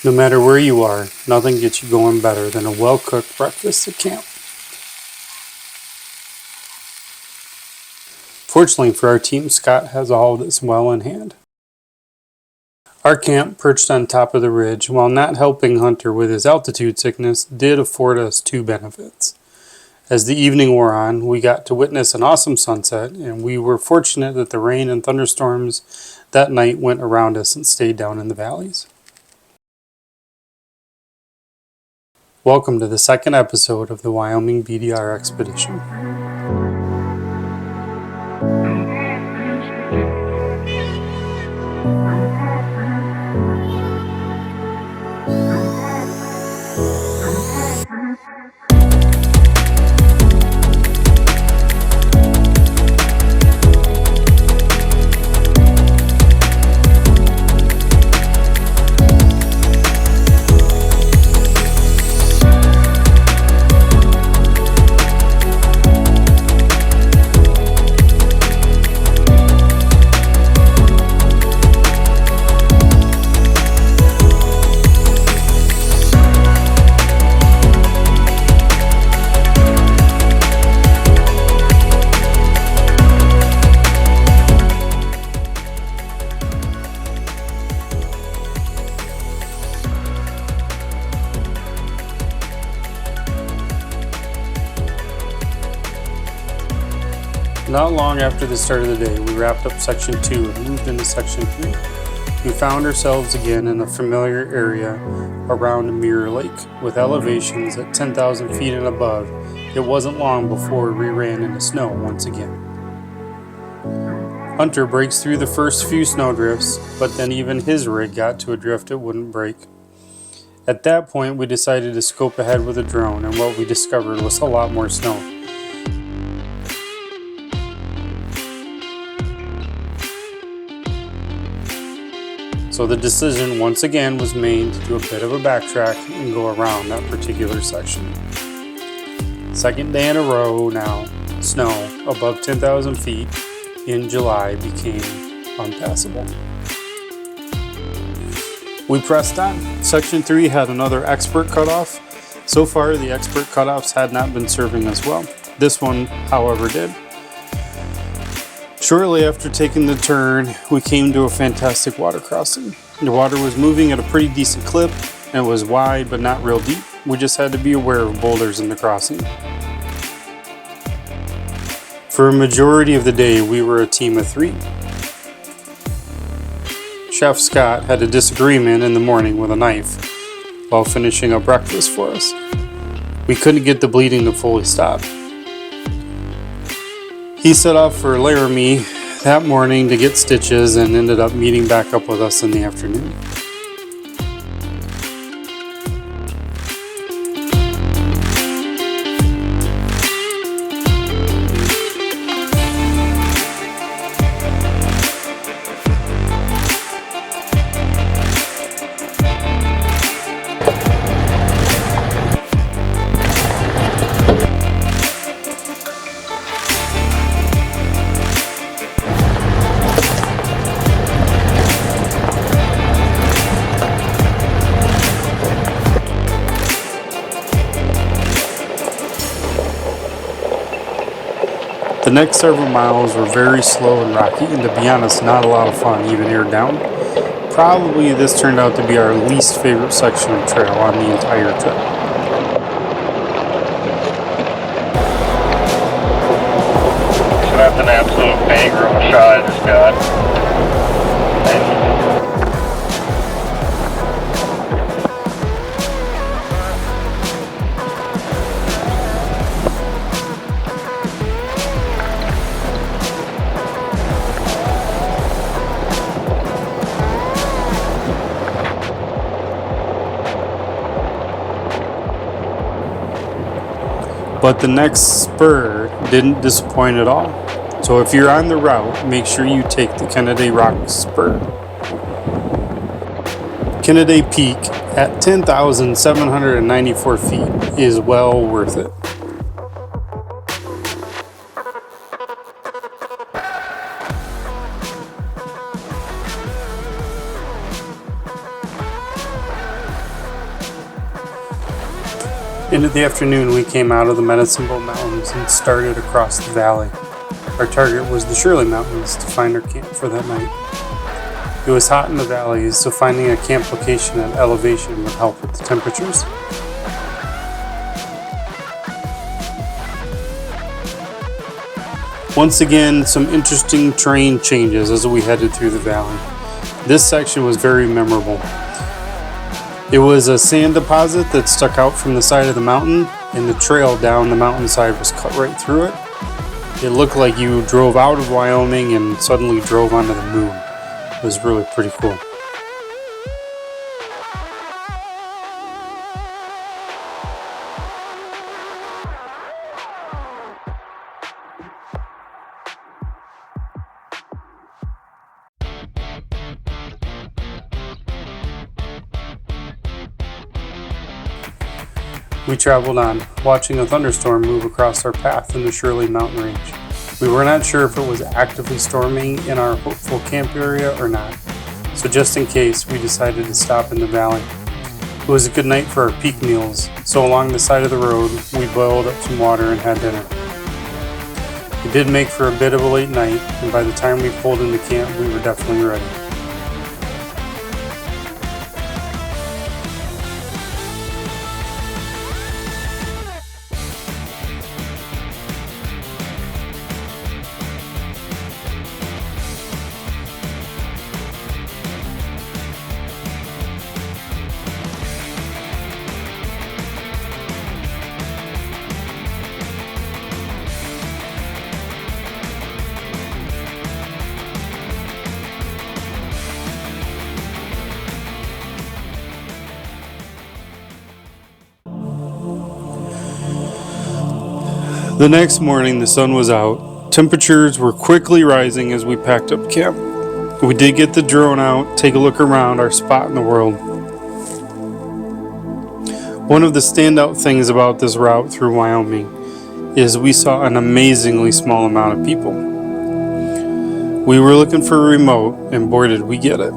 No matter where you are, nothing gets you going better than a well-cooked breakfast at camp. Fortunately for our team, Scott has all of this well in hand. Our camp, perched on top of the ridge, while not helping Hunter with his altitude sickness, did afford us two benefits. As the evening wore on, we got to witness an awesome sunset, and we were fortunate that the rain and thunderstorms that night went around us and stayed down in the valleys. Welcome to the second episode of the Wyoming BDR expedition. Not long after the start of the day, we wrapped up Section 2 and moved into Section 3. We found ourselves again in a familiar area around Mirror Lake. With elevations at 10,000 feet and above, it wasn't long before we ran into snow once again. Hunter breaks through the first few snowdrifts, but then even his rig got to a drift it wouldn't break. At that point, we decided to scope ahead with a drone, and what we discovered was a lot more snow. So the decision once again was made to do a bit of a backtrack and go around that particular section. Second day in a row now, snow above 10,000 feet in July became unpassable. We pressed on. Section 3 had another expert cutoff. So far, the expert cutoffs had not been serving us well. This one, however, did. Shortly after taking the turn, we came to a fantastic water crossing. The water was moving at a pretty decent clip and it was wide but not real deep. We just had to be aware of boulders in the crossing. For a majority of the day, we were a team of 3. Chef Scott had a disagreement in the morning with a knife while finishing up breakfast for us. We couldn't get the bleeding to fully stop. He set off for Laramie that morning to get stitches and ended up meeting back up with us in the afternoon. The next several miles were very slow and rocky, and to be honest, not a lot of fun, even air down. Probably this turned out to be our least favorite section of trail on the entire trip. So that's an absolute banger of a shot I just got. But the next spur didn't disappoint at all. So if you're on the route, make sure you take the Kennedy Rock Spur. Kennedy Peak at 10,794 feet is well worth it. Into the afternoon, we came out of the Medicine Bow Mountains and started across the valley. Our target was the Shirley Mountains to find our camp for that night. It was hot in the valleys, so finding a camp location at elevation would help with the temperatures. Once again, some interesting terrain changes as we headed through the valley. This section was very memorable. It was a sand deposit that stuck out from the side of the mountain, and the trail down the mountainside was cut right through it. It looked like you drove out of Wyoming and suddenly drove onto the moon. It was really pretty cool. We traveled on, watching a thunderstorm move across our path in the Shirley Mountain Range. We were not sure if it was actively storming in our hopeful camp area or not, so just in case, we decided to stop in the valley. It was a good night for our peak meals, so along the side of the road, we boiled up some water and had dinner. It did make for a bit of a late night, and by the time we pulled into camp, we were definitely ready. The next morning, the sun was out. Temperatures were quickly rising as we packed up camp. We did get the drone out, take a look around our spot in the world. One of the standout things about this route through Wyoming is we saw an amazingly small amount of people. We were looking for a remote, and boy did we get it.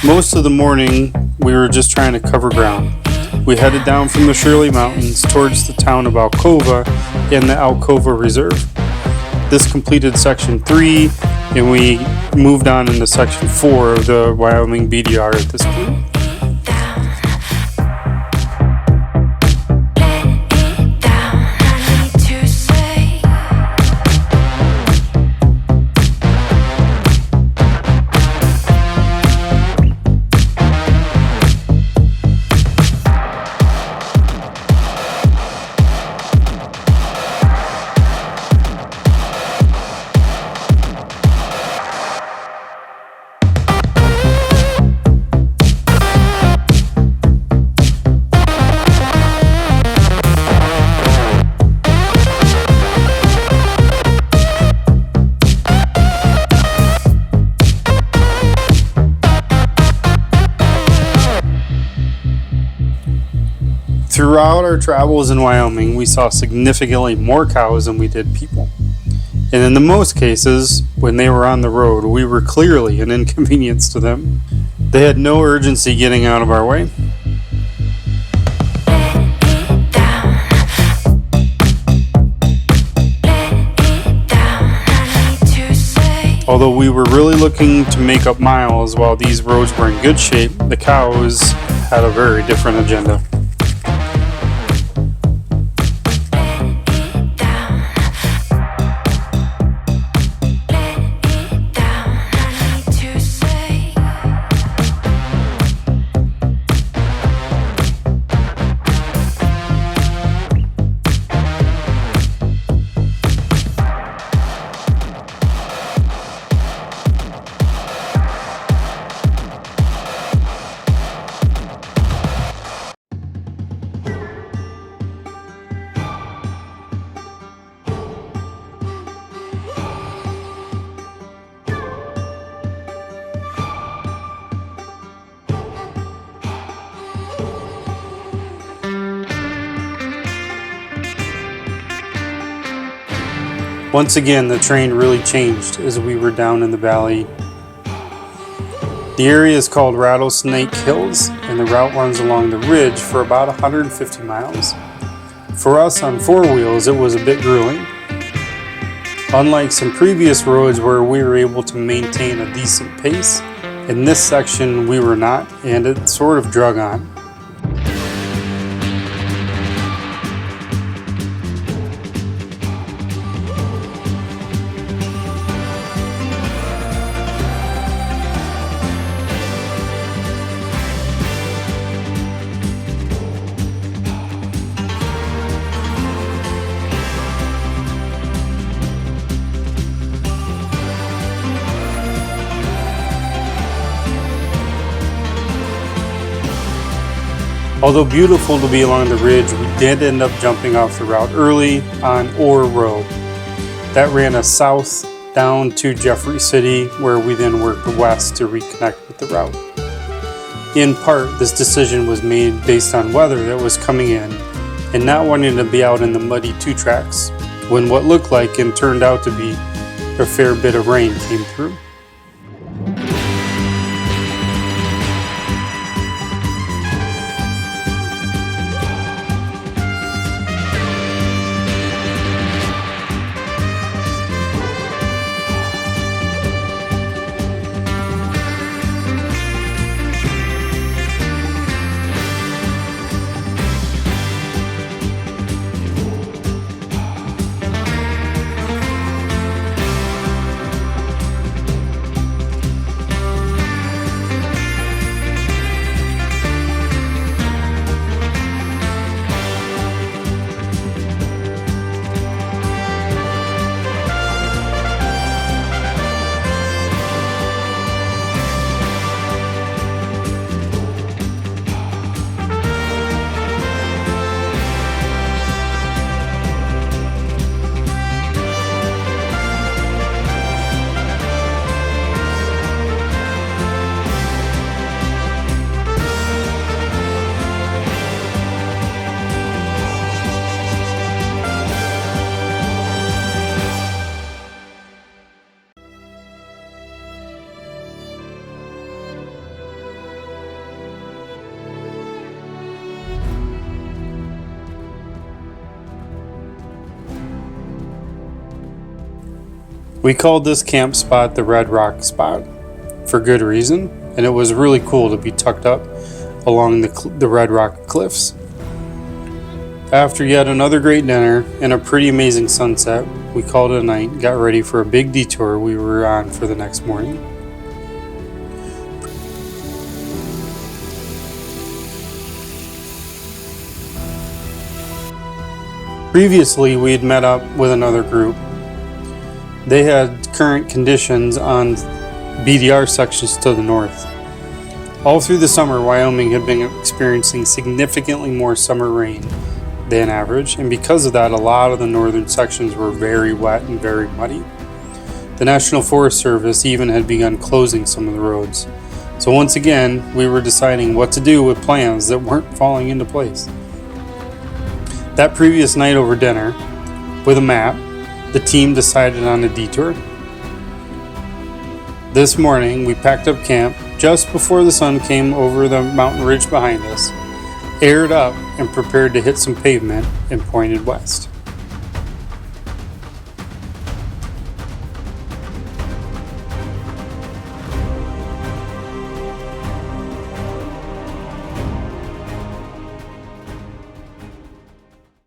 Most of the morning, we were just trying to cover ground. We headed down from the Shirley Mountains towards the town of Alcova in the Alcova Reserve. This completed Section 3, and we moved on into Section 4 of the Wyoming BDR at this point. Throughout our travels in Wyoming, we saw significantly more cows than we did people. And in the most cases, when they were on the road, we were clearly an inconvenience to them. They had no urgency getting out of our way. Although we were really looking to make up miles while these roads were in good shape, the cows had a very different agenda. Once again, the terrain really changed as we were down in the valley. The area is called Rattlesnake Hills, and the route runs along the ridge for about 150 miles. For us on four wheels, it was a bit grueling. Unlike some previous roads where we were able to maintain a decent pace, in this section we were not, and it sort of drug on. Although beautiful to be along the ridge, we did end up jumping off the route early on Ore Road. That ran us south down to Jeffrey City, where we then worked west to reconnect with the route. In part, this decision was made based on weather that was coming in and not wanting to be out in the muddy two tracks when what looked like and turned out to be a fair bit of rain came through. We called this camp spot the Red Rock Spot for good reason, and it was really cool to be tucked up along the Red Rock cliffs. After yet another great dinner and a pretty amazing sunset, we called it a night and got ready for a big detour we were on for the next morning. Previously, we had met up with another group. They had current conditions on BDR sections to the north. All through the summer, Wyoming had been experiencing significantly more summer rain than average, and because of that, a lot of the northern sections were very wet and very muddy. The National Forest Service even had begun closing some of the roads. So once again, we were deciding what to do with plans that weren't falling into place. That previous night over dinner, with a map, the team decided on a detour. This morning, we packed up camp just before the sun came over the mountain ridge behind us, aired up, and prepared to hit some pavement and pointed west.